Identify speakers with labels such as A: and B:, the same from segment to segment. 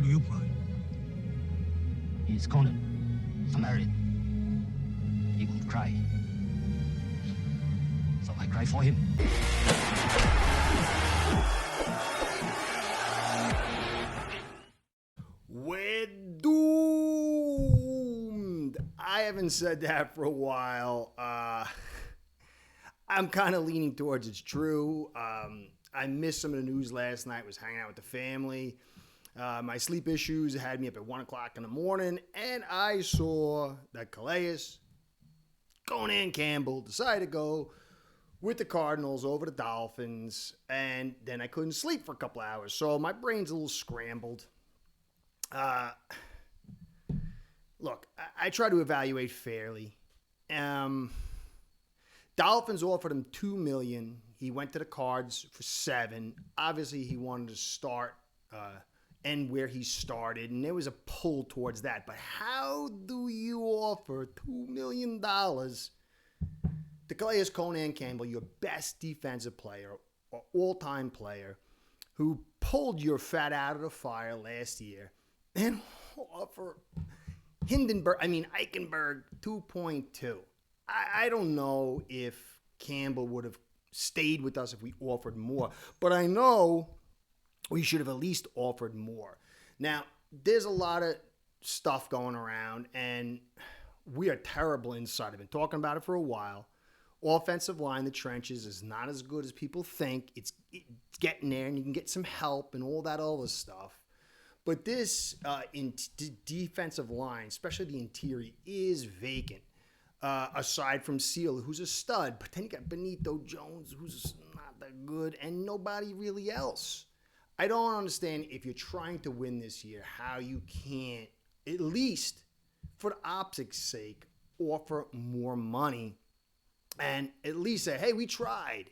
A: do you cry?
B: He's Conan, unmarried. He won't cry. So I cry for him.
C: We're doomed. I haven't said that for a while. I'm kind of leaning towards it's true. I missed some of the news last night. Was hanging out with the family. My sleep issues had me up at 1 o'clock in the morning, and I saw that Calais Campbell decided to go with the Cardinals over the Dolphins, and then I couldn't sleep for a couple hours, so my brain's a little scrambled. Look, I try to evaluate fairly. Dolphins offered him $2 million. He went to the Cards for $7 million. Obviously, he wanted to start end where he started, and there was a pull towards that. But how do you offer $2 million to Calais Campbell, your best defensive player, or all-time player, who pulled your fat out of the fire last year, and offer Eichenberg 2.2? I don't know if Campbell would have stayed with us if we offered more, but I know we should have at least offered more. Now, there's a lot of stuff going around, and we are terrible inside. I've been talking about it for a while. Offensive line, the trenches, is not as good as people think. It's getting there, and you can get some help and all that other stuff. But this defensive line, especially the interior, is vacant. Aside from Seal, who's a stud, but then you got Benito Jones, who's not that good, and nobody really else. I don't understand, if you're trying to win this year, how you can't, at least for the optics' sake, offer more money and at least say, hey, we tried.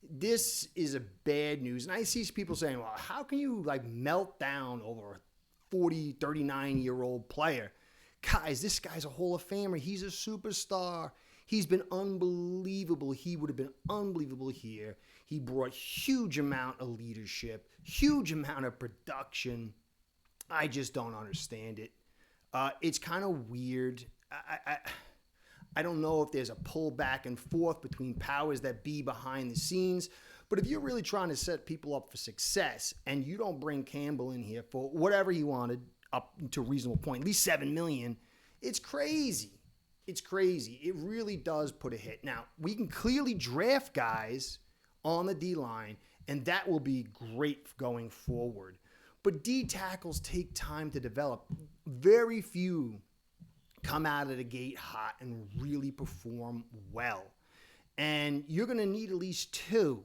C: This is a bad news. And I see people saying, well, how can you melt down over a 40, 39-year-old player? Guys, this guy's a Hall of Famer. He's a superstar. He's been unbelievable. He would have been unbelievable here. He brought huge amount of leadership, huge amount of production. I just don't understand it. It's kind of weird. I don't know if there's a pull back and forth between powers that be behind the scenes. But if you're really trying to set people up for success and you don't bring Campbell in here for whatever he wanted up to a reasonable point, at least $7 million, it's crazy. It's crazy. It really does put a hit. Now, we can clearly draft guys on the D-line, and that will be great going forward. But D tackles take time to develop. Very few come out of the gate hot and really perform well. And you're going to need at least two.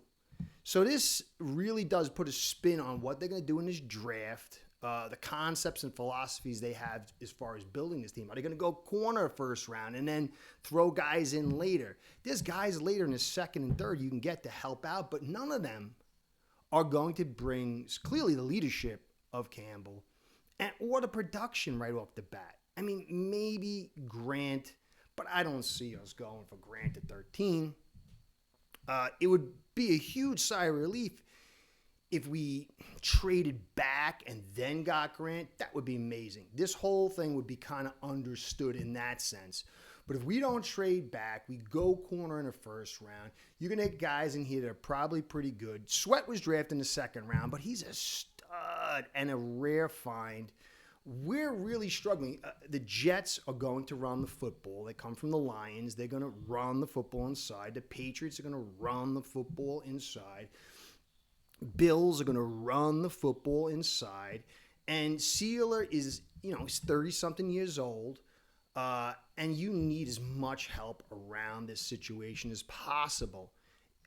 C: So this really does put a spin on what they're going to do in this draft, the concepts and philosophies they have as far as building this team. Are they going to go corner first round and then throw guys in later? There's guys later in the second and third you can get to help out, but none of them are going to bring clearly the leadership of Campbell or the production right off the bat. I mean, maybe Grant, but I don't see us going for Grant at 13. It would be a huge sigh of relief if we traded back and then got Grant. That would be amazing. This whole thing would be kind of understood in that sense. But if we don't trade back, we go corner in the first round, you're going to get guys in here that are probably pretty good. Sweat was drafted in the second round, but he's a stud and a rare find. We're really struggling. The Jets are going to run the football. They come from the Lions. They're going to run the football inside. The Patriots are going to run the football inside. Bills are going to run the football inside. And Sealer is, he's 30-something years old. And you need as much help around this situation as possible.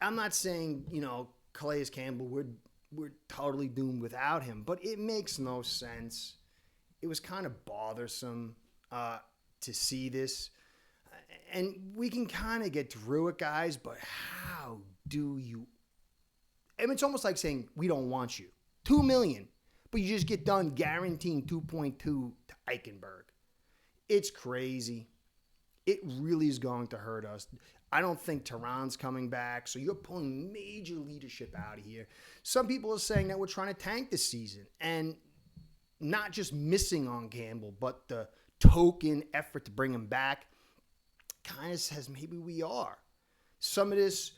C: I'm not saying, Calais Campbell, we're totally doomed without him. But it makes no sense. It was kind of bothersome to see this. And we can kind of get through it, guys, but how do you? I mean, it's almost like saying, we don't want you. $2 million, but you just get done guaranteeing 2.2 to Eichenberg. It's crazy. It really is going to hurt us. I don't think Tehran's coming back, so you're pulling major leadership out of here. Some people are saying that we're trying to tank this season, and not just missing on Campbell, but the token effort to bring him back kind of says maybe we are. Some of this,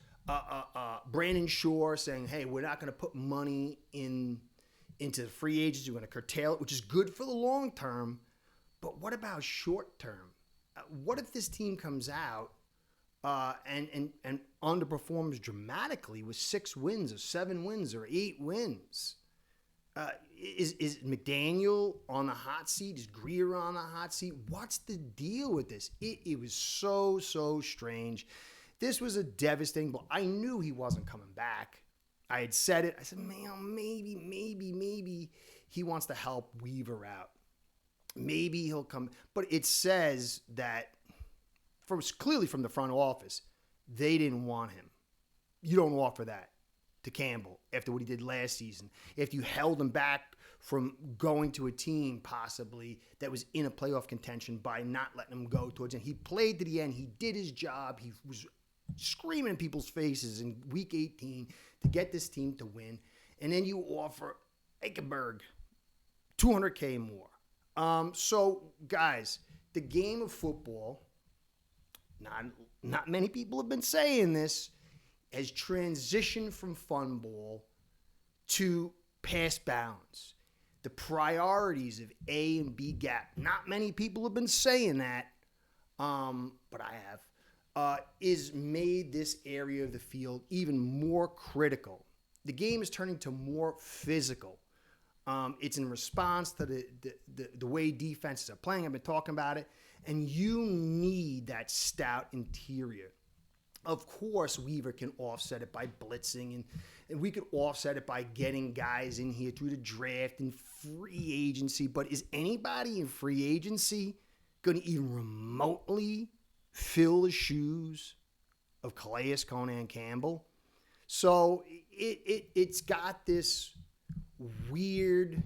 C: Brandon Shore saying, hey, we're not going to put money into the free agents. We're going to curtail it, which is good for the long term. But what about short term? What if this team comes out and underperforms dramatically with 6 wins or 7 wins or 8 wins? Is McDaniel on the hot seat? Is Greer on the hot seat? What's the deal with this? It was so strange. This was a devastating blow. I knew he wasn't coming back. I had said it. I said, man, maybe he wants to help Weaver out. Maybe he'll come. But it says that clearly from the front office, they didn't want him. You don't offer that to Campbell after what he did last season. If you held him back from going to a team possibly that was in a playoff contention by not letting him go towards it. He played to the end. He did his job. He was screaming in people's faces in week 18 to get this team to win. And then you offer Eichenberg $200K more. So, guys, the game of football, not many people have been saying this, has transitioned from fun ball to pass bounds. The priorities of A and B gap. Not many people have been saying that, but I have. Is made this area of the field even more critical. The game is turning to more physical. It's in response to the way defenses are playing. I've been talking about it. And you need that stout interior. Of course, Weaver can offset it by blitzing, and we could offset it by getting guys in here through the draft and free agency. But is anybody in free agency going to even remotely fill the shoes of Calais Campbell? So it's got this weird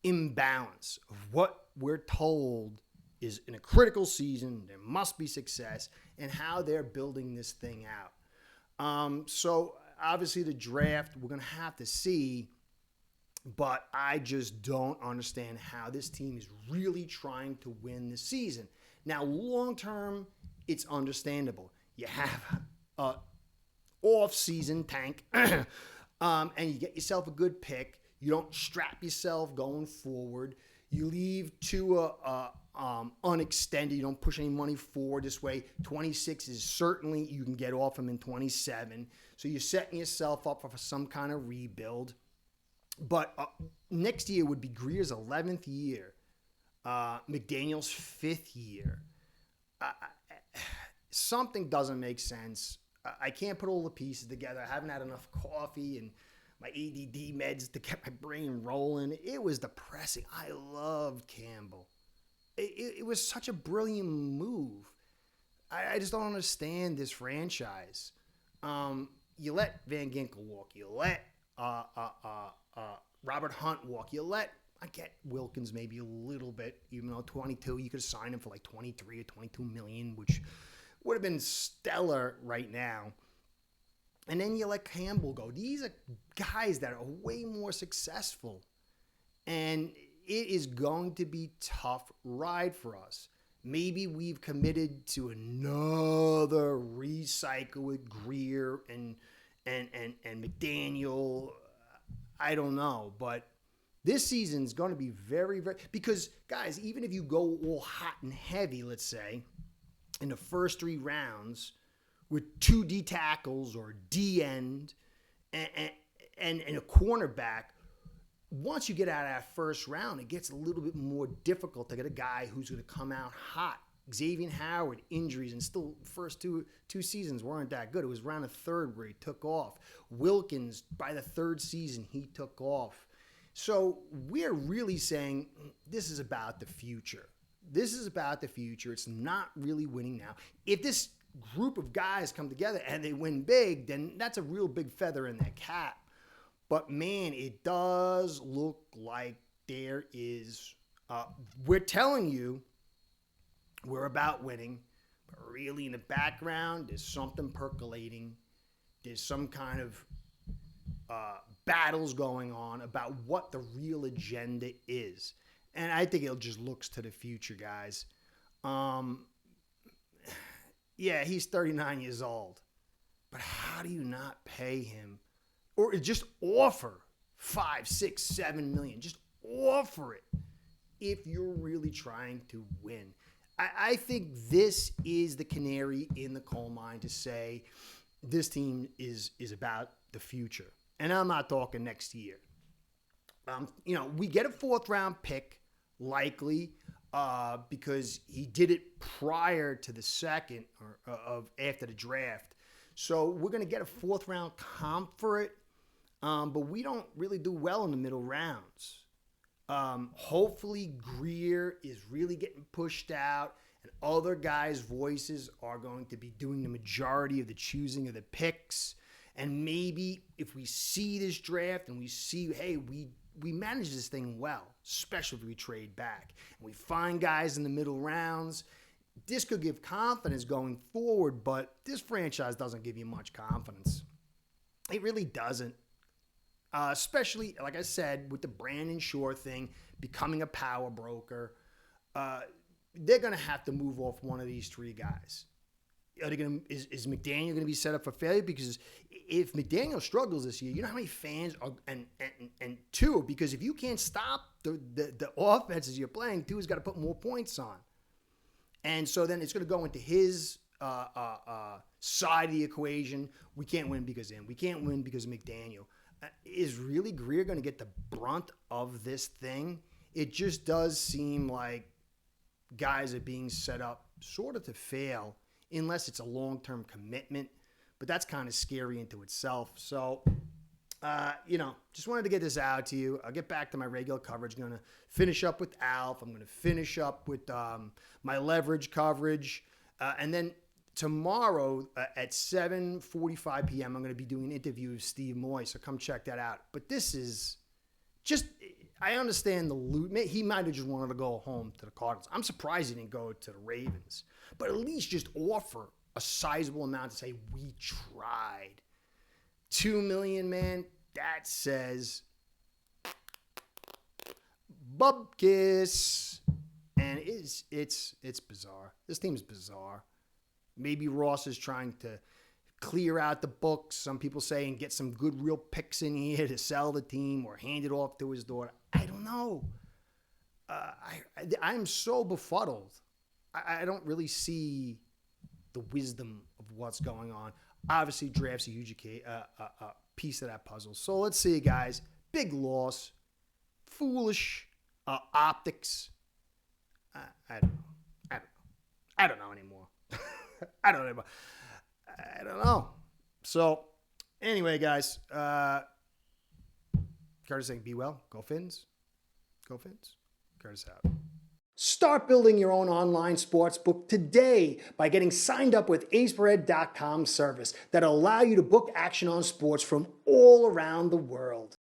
C: imbalance of what we're told is in a critical season, there must be success, and how they're building this thing out. So obviously the draft, we're going to have to see, but I just don't understand how this team is really trying to win this season. Now, long-term, it's understandable. You have a off-season tank, and you get yourself a good pick. You don't strap yourself going forward. You leave Tua unextended. You don't push any money forward this way. 26 is certainly, you can get off him in 27. So you're setting yourself up for some kind of rebuild. But next year would be Greer's 11th year. McDaniel's 5th year. Something doesn't make sense. I can't put all the pieces together. I haven't had enough coffee and my ADD meds to get my brain rolling. It was depressing. I loved Campbell. It was such a brilliant move. I just don't understand this franchise. You let Van Ginkel walk. You let Robert Hunt walk. I get Wilkins maybe a little bit, even though 22, you could sign him for like 23 or 22 million, which would have been stellar right now. And then you let Campbell go. These are guys that are way more successful. And it is going to be a tough ride for us. Maybe we've committed to another recycle with Greer and McDaniel. I don't know. But this season's going to be very, very... Because, guys, even if you go all hot and heavy, let's say, in the first 3 rounds with 2 D tackles or D end and a cornerback, once you get out of that first round, it gets a little bit more difficult to get a guy who's going to come out hot. Xavier Howard, injuries, and still first two seasons weren't that good. It was around the 3rd where he took off. Wilkins, by the 3rd season, he took off. So we're really saying this is about the future. This is about the future. It's not really winning now. If this group of guys come together and they win big, then that's a real big feather in their cap. But, man, it does look like there is we're telling you we're about winning, but really in the background there's something percolating. There's some kind of battles going on about what the real agenda is. And I think it just looks to the future, guys. Yeah, he's 39 years old. But how do you not pay him? Or just offer 5, 6, 7 million. Just offer it if you're really trying to win. I think this is the canary in the coal mine to say this team is about the future. And I'm not talking next year. We get a 4th round pick, likely, because he did it prior to the second of after the draft. So we're going to get a 4th round comp for it, but we don't really do well in the middle rounds. Hopefully Greer is really getting pushed out, and other guys' voices are going to be doing the majority of the choosing of the picks. And maybe if we see this draft and we see, hey, we manage this thing well, especially if we trade back and we find guys in the middle rounds, this could give confidence going forward, but this franchise doesn't give you much confidence. It really doesn't. Especially, like I said, with the Brandon Shore thing, becoming a power broker, they're going to have to move off one of these 3 guys. Is McDaniel going to be set up for failure? Because if McDaniel struggles this year, you know how many fans are, and 2, because if you can't stop the offenses you're playing, 2 has got to put more points on. And so then it's going to go into his side of the equation. We can't win because of him. We can't win because of McDaniel. Is really Greer going to get the brunt of this thing? It just does seem like guys are being set up sort of to fail unless it's a long-term commitment. But that's kind of scary into itself. So, just wanted to get this out to you. I'll get back to my regular coverage. I'm going to finish up with Alf. I'm going to finish up with my leverage coverage. And then tomorrow at 7:45 p.m., I'm going to be doing an interview with Steve Moy, so come check that out. But this is just, I understand the loot. He might have just wanted to go home to the Cardinals. I'm surprised he didn't go to the Ravens. But at least just offer a sizable amount to say, we tried. $2 million, man, that says bubkiss. And it's bizarre. This team is bizarre. Maybe Ross is trying to clear out the books, some people say, and get some good real picks in here to sell the team or hand it off to his daughter. I don't know. I'm so befuddled. I don't really see the wisdom of what's going on. Obviously, draft's a huge piece of that puzzle. So let's see, guys. Big loss. Foolish optics. I don't know. I don't know anymore. I don't know. So, anyway, guys, Curtis saying, be well. Go Fins. Go Fins. Curtis out. Start building your own online sports book today by getting signed up with aceperhead.com service that'll allow you to book action on sports from all around the world.